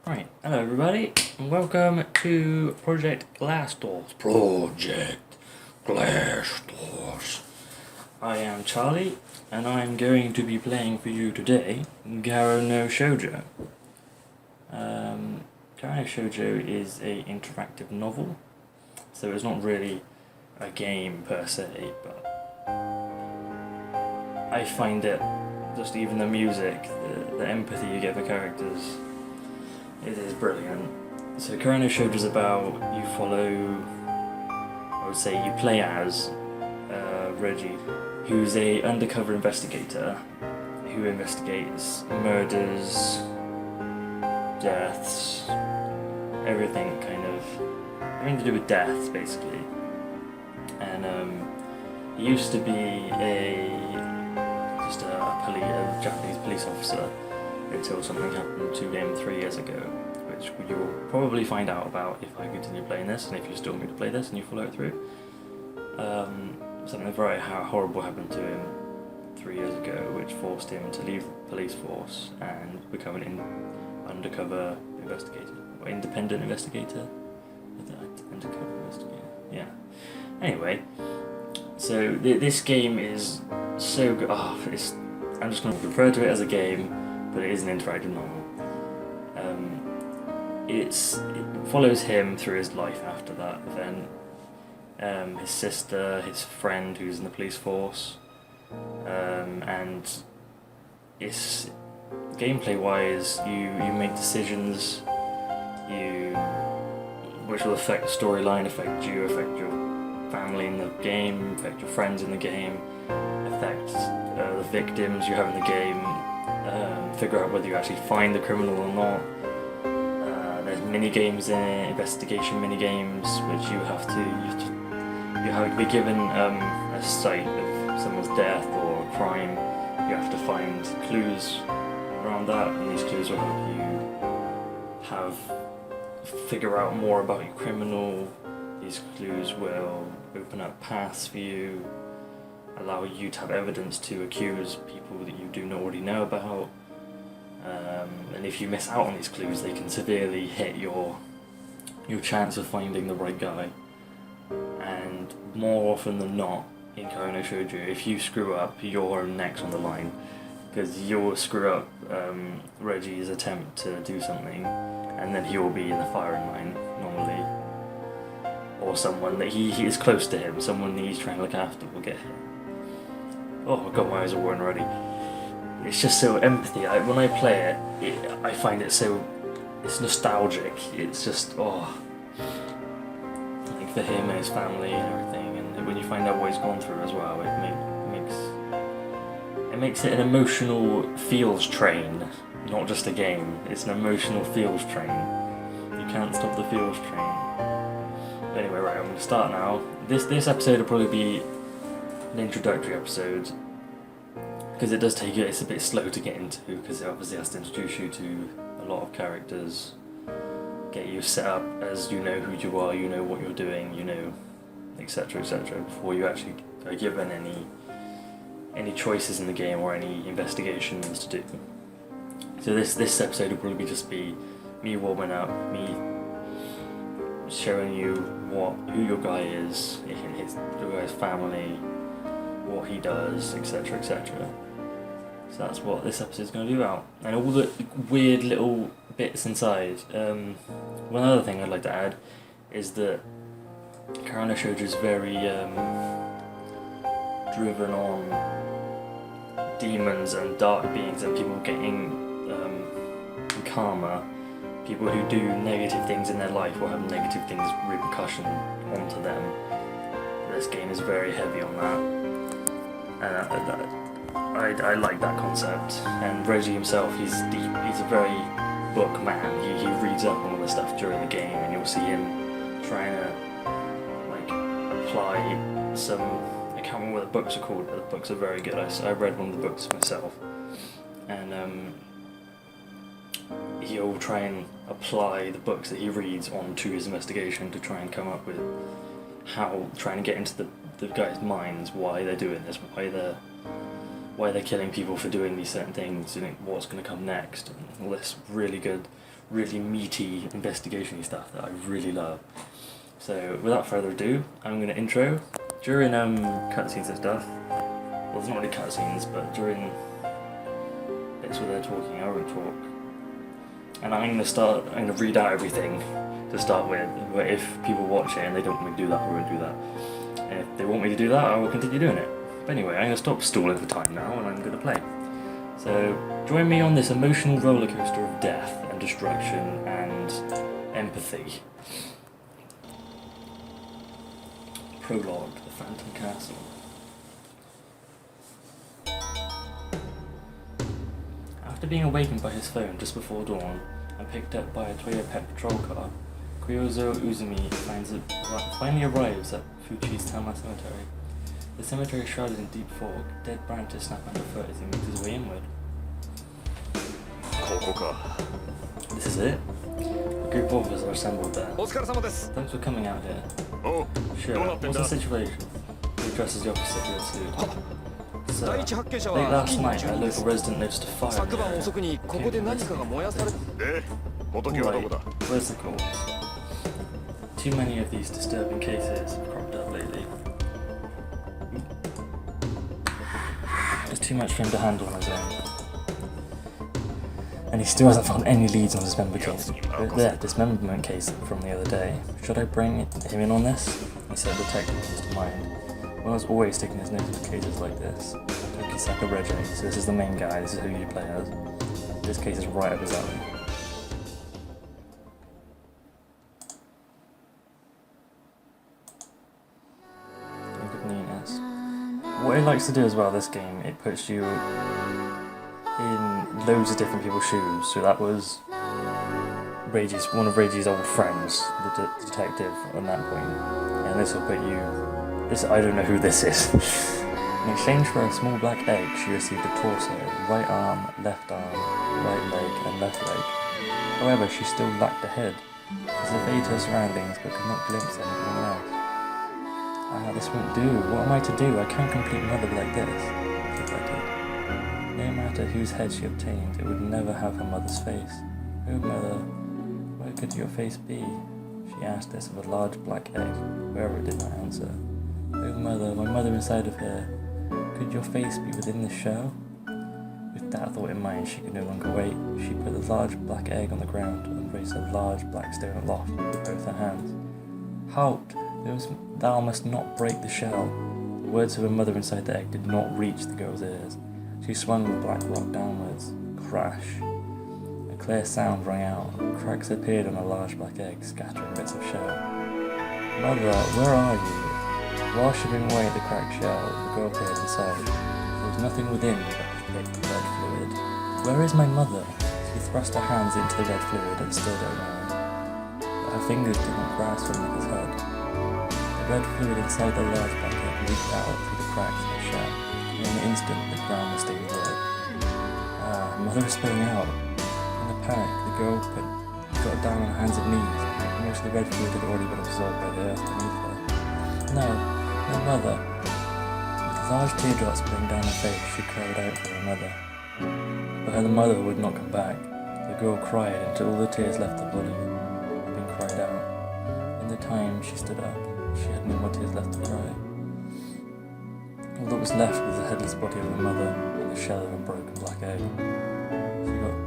Right, hello everybody, and welcome to Project Glass Doors. Project Glass Doors. I am Charlie, and I'm going to be playing for you today Garo no Shoujo. Garo no Shoujo is a interactive novel, so it's not really a game per se, but I find it, just even the music, the empathy you get for characters, it is brilliant. So Garo no Shoujo is about, you follow, I would say you play as Reggie, who's a undercover investigator who investigates murders, deaths, everything to do with deaths basically. And he used to be a Japanese police officer until something happened to him 3 years ago, which you'll probably find out about if I continue playing this, and if you still want me to play this and you follow it through. Something very horrible happened to him 3 years ago, which forced him to leave the police force and become an undercover investigator, or independent investigator. Undercover investigator, yeah. Anyway, so this game is so good. I'm just going to refer to it as a game, but it is an interactive novel. It follows him through his life after that event. His sister, his friend who's in the police force, and it's gameplay-wise, you make decisions, which will affect the storyline, affect you, affect your family in the game, affect your friends in the game, affect the victims you have in the game, figure out whether you actually find the criminal or not. There's mini games in it, investigation mini games, which you have to be given a site of someone's death or a crime. You have to find clues around that, and these clues will help you figure out more about your criminal. These clues will open up paths for you, allow you to have evidence to accuse people that you do not already know about. And if you miss out on these clues, they can severely hit your chance of finding the right guy. And more often than not, in Garo no Shoujo, if you screw up, you're next on the line, because you'll screw up Reggie's attempt to do something, and then he will be in the firing line normally, or someone that he is close to him, someone that he's trying to look after will get hit. Oh god, my eyes are watering already. It's just so empathy. When I play it, I find it so, it's nostalgic. It's just, like for him and his family and everything. And when you find out what he's gone through as well, it makes it an emotional feels train, not just a game. It's an emotional feels train. You can't stop the feels train. But anyway, right, I'm going to start now. This episode will probably be an introductory episode, because it does take you, it's a bit slow to get into, because it obviously has to introduce you to a lot of characters, get you set up as you know who you are, you know what you're doing, you know, etc, before you actually are given any choices in the game or any investigations to do. So this episode will probably just be me warming up, me showing you who your guy is, your guy's family, what he does, etc. So that's what this episode is going to be about, and all the weird little bits inside. One other thing I'd like to add is that Garo no Shoujo is very driven on demons and dark beings and people getting karma. People who do negative things in their life will have negative things repercussion onto them. This game is very heavy on that. I like that concept, and Reggie himself, he's a very book man. He reads up on all this stuff during the game, and you'll see him trying to apply some, I can't remember what the books are called, but the books are very good. I read one of the books myself, and he'll try and apply the books that he reads onto his investigation to try and come up with trying to get into the guys' minds, why they're doing this, why why they're killing people for doing these certain things, and what's going to come next, and all this really good really meaty investigation stuff that I really love. So without further ado, I'm going to intro. During cutscenes and stuff, well, there's not really cutscenes, but during bits where they're talking, I won't talk. And I'm going to read out everything to start with, but if people watch it and they don't want me to do that, I won't do that. And if they want me to do that, I will continue doing it. But anyway, I'm going to stop stalling for time now and I'm going to play. So join me on this emotional roller coaster of death and destruction and empathy. Prologue, the Phantom Castle. After being awakened by his phone just before dawn and picked up by a Toyota pet patrol car, Kyozo Uzumi finally arrives at Fuchi's Tama Cemetery. The cemetery is shrouded in deep fog, dead branches snap underfoot as he makes his way inward. This is it? A group of us are assembled there. Thanks for coming out here. Sure, what's the situation? He addresses the officer to a suit. Sir, late last night, a local resident noticed a fire in the area. Right, where's the corpse? Too many of these disturbing cases have cropped up lately. It's too much for him to handle on his own. And he still hasn't found any leads on the dismemberment case from the other day. Should I bring him in on this? He said, detective comes to mind. One was always taking his notice of cases like this. Reggie, so this is the main guy, this is who you play as. This case is right up his alley. Look at neatness. What it likes to do as well, this game, it puts you in loads of different people's shoes. So that was one of Reggie's old friends, the detective at that point. And this will put you... I don't know who this is. In exchange for a small black egg, she received a torso, right arm, right leg, and left leg. However, she still lacked a head. She surveyed her surroundings, but could not glimpse anything else. This won't do. What am I to do? I can't complete mother like this, she reflected. No matter whose head she obtained, it would never have her mother's face. Oh, mother, where could your face be? She asked this of a large black egg, wherever it did not answer. Oh, mother, my mother inside of here. Could your face be within this shell? With that thought in mind, she could no longer wait. She put the large black egg on the ground and raised a large black stone aloft with both her hands. Halt! Thou must not break the shell. The words of her mother inside the egg did not reach the girl's ears. She swung the black rock downwards. Crash! A clear sound rang out. Cracks appeared on a large black egg, scattering bits of shell. Mother, where are you? While chipping away at the cracked shell, the girl peered inside. There was nothing within but thick red fluid. Where is my mother? She thrust her hands into the red fluid and stirred it around. But her fingers did not grasp her mother's head. The red fluid inside the large bucket leaked out through the cracks in the shell, and in an instant the ground was stained red. Mother is spilling out. In a panic, the girl got down on her hands and knees. Most of the red fluid had already been absorbed by the earth beneath her. No, my mother. With large teardrops pouring down her face, she cried out for her mother. But her mother would not come back. The girl cried until all the tears left her body had been cried out. In the time she stood up, she had no more tears left to cry. All that was left was the headless body of her mother and the shell of a broken black egg.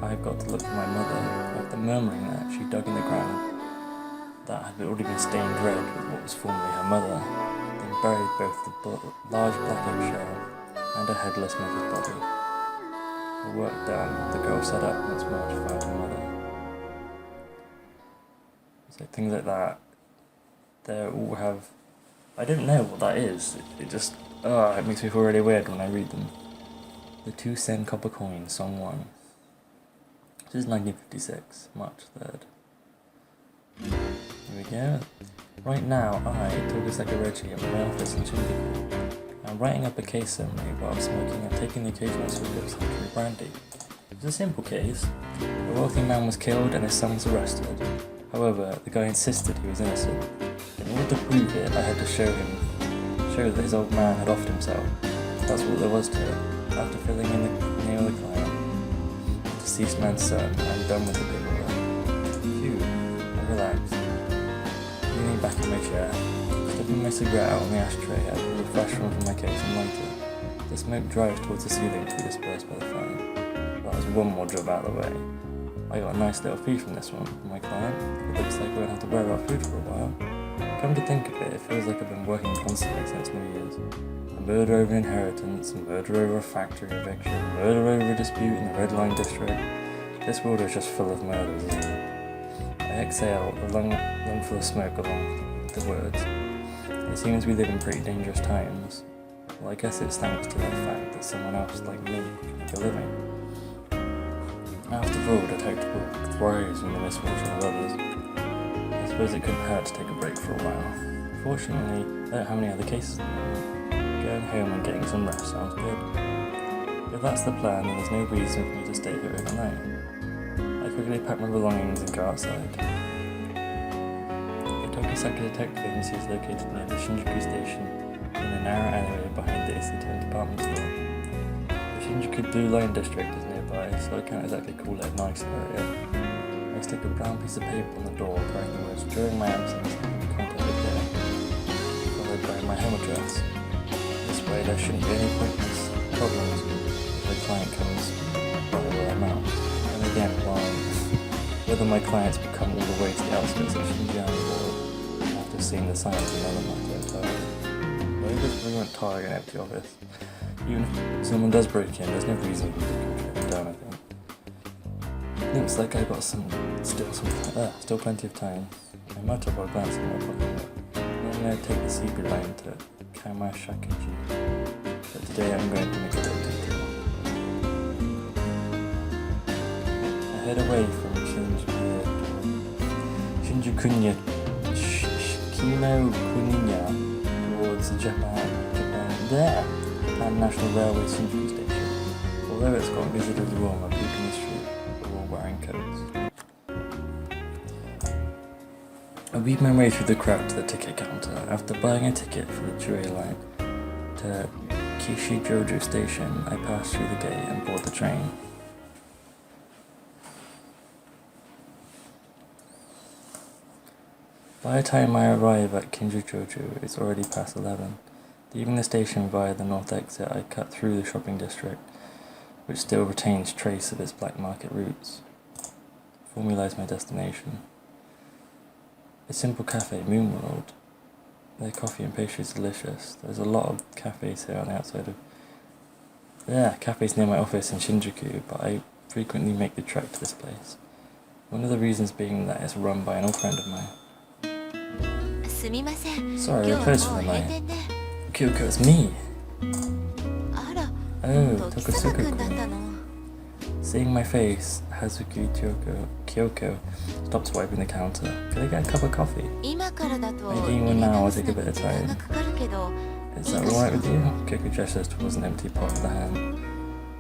I've got to look for my mother. After murmuring that, she dug in the ground that had already been stained red with what was formerly her mother, then buried both the large black egg shell and her headless mother's body. Her work done, the girl set up once more to find her mother. So things like that, they all have... I don't know what that is. It just... it makes me feel really weird when I read them. The 2-cent copper coin, song 1. This is 1956, March 3rd. Here we go. Right now, I, Tokusaka Reggie, am in my office in Shinjuku. I'm writing up a case summary while smoking and taking the occasional swig of century brandy. It was a simple case. A wealthy man was killed and his son was arrested. However, the guy insisted he was innocent. In order to prove it, I had to show that his old man had offed himself. That's all there was to it. After filling in the name of the client, the deceased man's son, I'm done with the paperwork. my cigarette out on the ashtray, I pull the flash from my case and light it. The smoke drives towards the ceiling to be dispersed by the fire. Well, that was one more job out of the way. I got a nice little fee from this one, from my client. It looks like we're going to have to worry about food for a while. Come to think of it, it feels like I've been working constantly since New Year's. A murder over inheritance, a murder over a factory eviction, a murder over a dispute in the Red Line district. This world is just full of murders, isn't it? I exhale, a lungful of smoke along the words. It seems we live in pretty dangerous times. Well, I guess it's thanks to the fact that someone else like me can make a living. After all, I'd hope to thrive from the misfortune of others. I suppose it couldn't hurt to take a break for a while. Fortunately, I don't have any other cases at the moment. Going home and getting some rest sounds good. If that's the plan, then there's no reason for me to stay here overnight. I quickly pack my belongings and go outside. The Tokisaka Detective Agency is located near the Shinjuku station in a narrow alleyway behind the Isetan department store. The Shinjuku Blue Line district is nearby, so I can't exactly call it a nice area. I stick a brown piece of paper on the door bearing the words "During my absence, contact the care," followed by my home address. This way there shouldn't be any pointless problems if the client comes by where I'm out. And again, whether my clients become all the way to the outskirts of Xinjiang or after seeing the signs is another matter entirely. Maybe this brilliant target an empty office. Even if someone does break in, there's no reason for me to track down, I think. Looks like I got still plenty of time. I mutter while glancing at my pocket. Normally I take the secret line to Kamashakaji, but today I'm going to make a little detour. I head away from Shinjukunya Kinokuniya towards the Japan National Railway Shinjuku Station. Although it's got visibly warm, people in the street are all wearing coats. I weave my way through the crowd to the ticket counter. After buying a ticket for the Jue line to Kishijojo Station, I pass through the gate and board the train. By the time I arrive at Kinjujojo, it's already past 11. Leaving the station via the north exit, I cut through the shopping district, which still retains trace of its black market roots. Formulise my destination. A simple cafe, Moonworld. Their coffee and pastry is delicious. There's a lot of cafes here on the outside of... cafes near my office in Shinjuku, but I frequently make the trek to this place. One of the reasons being that it's run by an old friend of mine. Sorry, we're closed for the night. Kyoko, it's me! Oh, Tokusuka-kun. Seeing my face, Hazuki Kyoko stops wiping the counter. Could I get a cup of coffee? Maybe one now will take a bit of time. Is that alright with you? Kyoko gestures towards an empty pot in the hand.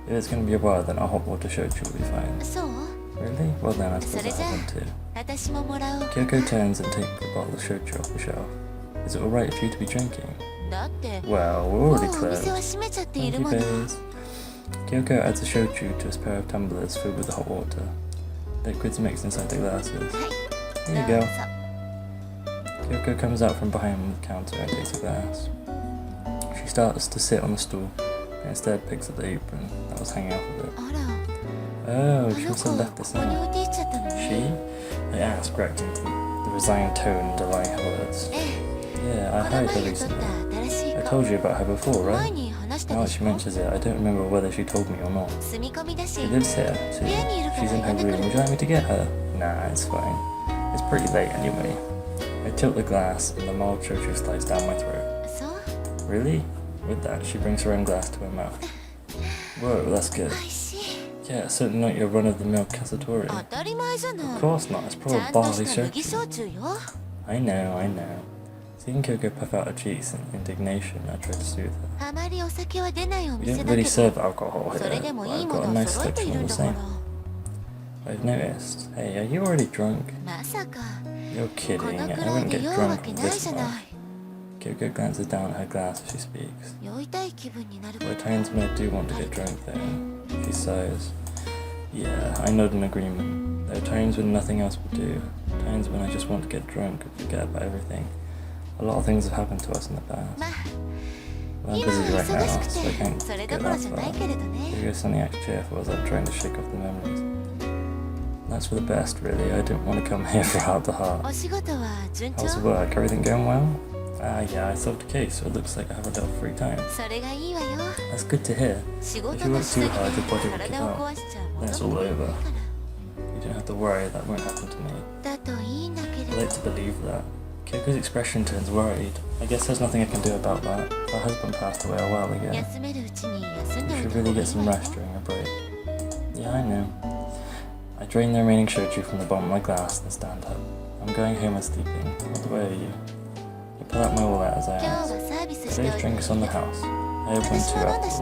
If it's going to be a while, then a hot water shochu will be fine. Really? Well then, I suppose I have one too. Kyoko turns and takes the bottle of shochu off the shelf. Is it alright for you to be drinking? Well, we're already closed. Thank you, babes. Kyoko adds a shochu to a pair of tumblers filled with the hot water. Liquids mixed inside the glasses. Here you go. Kyoko comes out from behind the counter and takes a glass. She starts to sit on the stool, but instead picks up the apron that was hanging off of it. Oh, she must have left this out. She? I asked, reacting to the resigned tone underlying her words. Yeah, I hired her recently. I told you about her before, right? Now that she mentions it, I don't remember whether she told me or not. She lives here, too. She's in her room. Would you like me to get her? Nah, it's fine. It's pretty late anyway. I tilt the glass and the mild shochu slides down my throat. Really? With that, she brings her own glass to her mouth. Whoa, that's good. Yeah, it's certainly not your run-of-the-mill casatori. Of course not, it's probably barley shochu. I know. Seeing Kyoko puff out her cheeks in indignation, I tried to soothe her. We don't really serve alcohol here, but I've got a nice selection all the same. I've noticed. Hey, are you already drunk? You're kidding, I wouldn't get drunk with this much. Kyoko glances down at her glass as she speaks. There are times when I do want to get drunk though. She sighs. Yeah, I nod in agreement. There are times when nothing else will do. Times when I just want to get drunk and forget about everything. A lot of things have happened to us in the past. Well, I'm busy right now, so I can't get that far. Maybe something act cheerful as I'm trying to shake off the memories. That's for the best, really. I didn't want to come here for heart to heart. How's the work? Everything going well? Yeah, I solved a case, so it looks like I have a little free time. That's good to hear. If you work too hard, your body will give out. Then it's all over. You don't have to worry, that won't happen to me. I like to believe that. Kyoko's expression turns worried. I guess there's nothing I can do about that. Her husband passed away a while ago. You should really get some rest during a break. Yeah, I know. I drain the remaining shoju from the bottom of my glass and stand up. I'm going home and sleeping. What way are you? I pull out my wallet as I ask. Today's drinks on the house. I open 2 afterwards.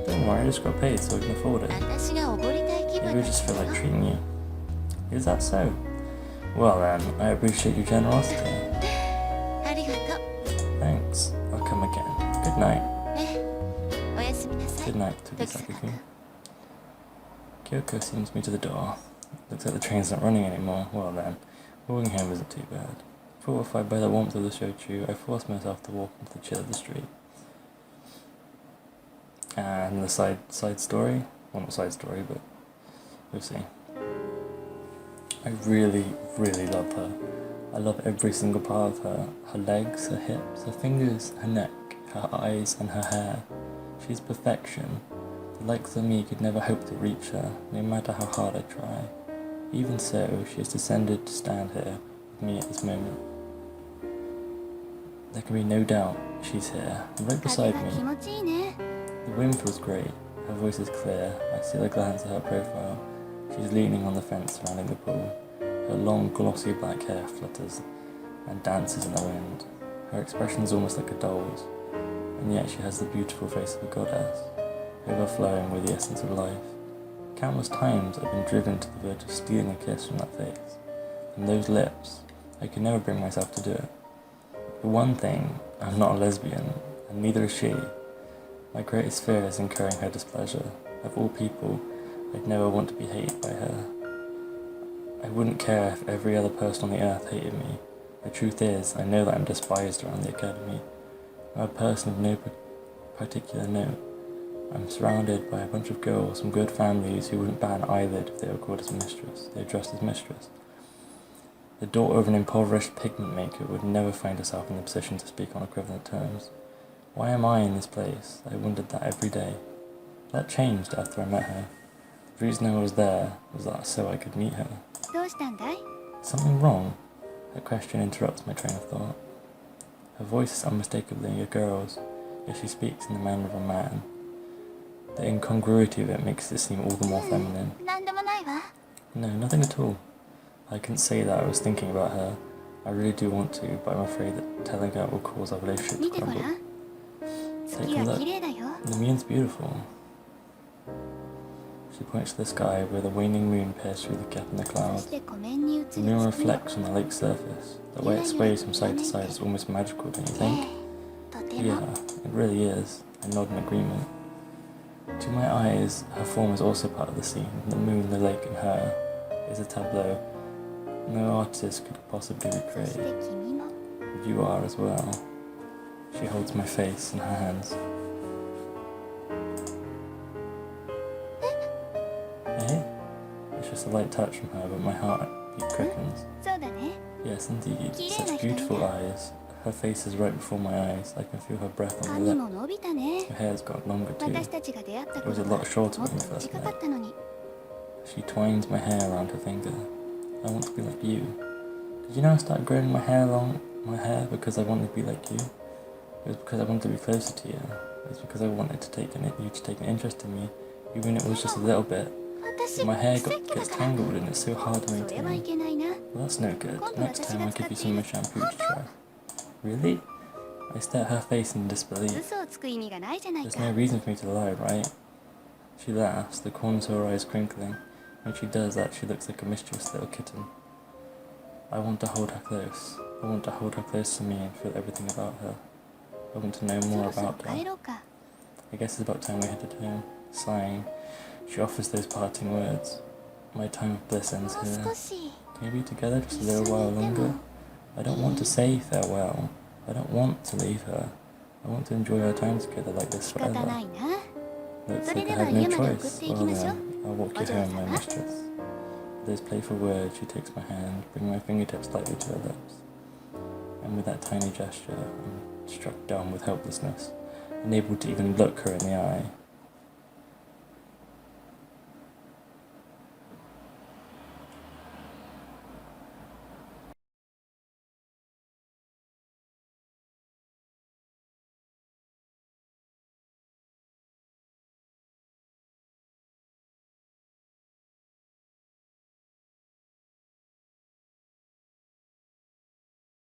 Don't worry, I just got paid so we can afford it. Maybe we just feel like treating you. Is that so? Well then, I appreciate your generosity. Thanks. I'll come again. Good night. Good night, Tobisaki-kun. Kyoko seems me to the door. Looks like the train's not running anymore. Well then, walking home isn't too bad. Fortified by the warmth of the shochu, I force myself to walk into the chill of the street. And the side story? Well, not side story, but we'll see. I really, really love her. I love every single part of her. Her legs, her hips, her fingers, her neck, her eyes and her hair. She's perfection. The likes of me could never hope to reach her, no matter how hard I try. Even so, she has descended to stand here with me at this moment. There can be no doubt she's here, right beside me. The wind feels great. Her voice is clear. I steal a glance at her profile. She's leaning on the fence surrounding the pool. Her long, glossy black hair flutters and dances in the wind. Her expression is almost like a doll's, and yet she has the beautiful face of a goddess, overflowing with the essence of life. Countless times I've been driven to the verge of stealing a kiss from that face. From those lips, I can never bring myself to do it. For one thing, I'm not a lesbian, and neither is she. My greatest fear is incurring her displeasure. Of all people, I'd never want to be hated by her. I wouldn't care if every other person on the earth hated me. The truth is, I know that I'm despised around the academy. I'm a person of no particular note. I'm surrounded by a bunch of girls from good families who wouldn't bat an eyelid if they were called as mistress. They were dressed as mistress. The daughter of an impoverished pigment maker would never find herself in the position to speak on equivalent terms. Why am I in this place? I wondered that every day. That changed after I met her. The reason I was there was that so I could meet her. Something wrong? That question interrupts my train of thought. Her voice is unmistakably a girl's, yet she speaks in the manner of a man. The incongruity of it makes it seem all the more feminine. No, nothing at all. I couldn't say that I was thinking about her. I really do want to, but I'm afraid that telling her will cause our relationship to crumble. Take a look. The moon's beautiful. She points to the sky where the waning moon pierces through the gap in the clouds. The moon reflects on the lake's surface. The way it sways from side to side is almost magical, don't you think? Yeah, it really is. I nod in agreement. To my eyes, her form is also part of the scene. The moon, the lake, and her is a tableau no artist could possibly recreate. You are as well. She holds my face in her hands. Eh? It's just a light touch from her, but my heart beat quickens. Yes, indeed. Such beautiful eyes. Her face is right before my eyes. I can feel her breath on her lip. Her hair's got longer too. It was a lot shorter when we first met. She twines my hair around her finger. I want to be like you. Did you know I started growing my hair because I wanted to be like you? It was because I wanted to be closer to you. It was because I wanted to you to take an interest in me, even if it was just a little bit. But my hair gets tangled and it's so hard to maintain. Well, that's no good. Next time I'll give you some of my shampoo to try. Really? I stare at her face in disbelief. There's no reason for me to lie, right? She laughs, the corners of her eyes crinkling. When she does that, she looks like a mischievous little kitten. I want to hold her close. I want to hold her close to me and feel everything about her. I want to know more about her. I guess it's about time we headed home. Sighing, she offers those parting words. My time of bliss ends here. Can we be together just a little while longer? I don't want to say farewell. I don't want to leave her. I want to enjoy our time together like this 仕方 forever. ないな。 Looks それ like で I は have no 家まで送っ choice. ていき Well ましょう。 then, I'll walk you お嬢 home, 様。 my mistress. With those playful words, she takes my hand, bringing my fingertips lightly to her lips. And with that tiny gesture, I'm struck dumb with helplessness, unable to even look her in the eye.